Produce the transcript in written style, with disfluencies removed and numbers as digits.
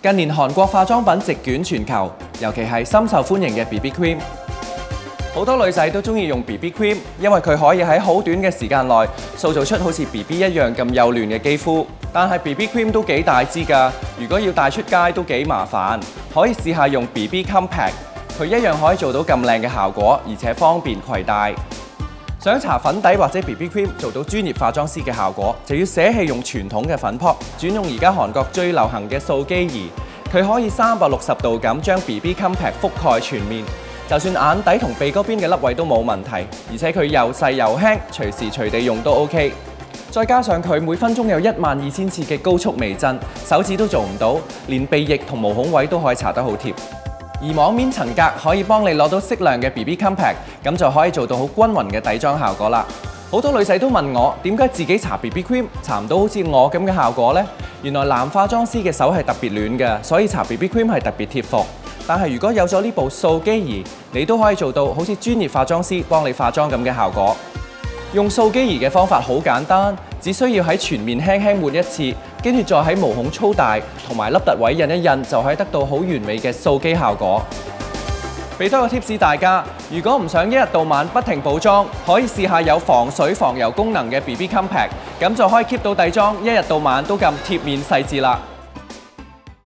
近年韓國化妝品席捲全球，尤其係深受歡迎嘅 BB Cream。好多女仔都中意用 BB Cream， 因為佢可以喺好短嘅時間內塑造出好似 BB 一樣咁幼嫩嘅肌膚。但係 BB Cream 都幾大支㗎，如果要帶出街都幾麻煩。可以試下用 BB Compact， 佢一樣可以做到咁靚嘅效果，而且方便攜帶。想搽粉底或者 BB Cream 做到專業化妝師嘅效果，就要捨棄用傳統嘅粉撲，轉用而家韓國最流行嘅素肌儀。佢可以360度咁將 BB Compact 覆蓋全面，就算眼底同鼻哥邊嘅粒位都冇問題，而且佢又細又輕，隨時隨地用都 OK。再加上佢每分鐘有12000次嘅高速微震，手指都做唔到，連鼻翼同毛孔位都可以搽得好貼。而網面層隔可以幫你攞到適量嘅 BB Compact， 咁就可以做到好均勻嘅底妝效果啦。好多女仔都問我點解自己搽 BB Cream 搽唔到好似我咁嘅效果呢？原來男化妝師嘅手係特別暖嘅，所以搽 BB Cream 係特別貼服。但係如果有咗呢部素肌儀，你都可以做到好似專業化妝師幫你化妝咁嘅效果。用素肌儀嘅方法好簡單，只需要喺全面輕輕抹一次，跟住再喺毛孔粗大同埋凹凸位印一印，就可以得到好完美嘅素肌效果。俾多個 tips 大家，如果唔想一日到晚不停補妝，可以試下有防水防油功能嘅 BB Compact， 咁就可以 keep 到底妝一日到晚都咁貼面細緻啦。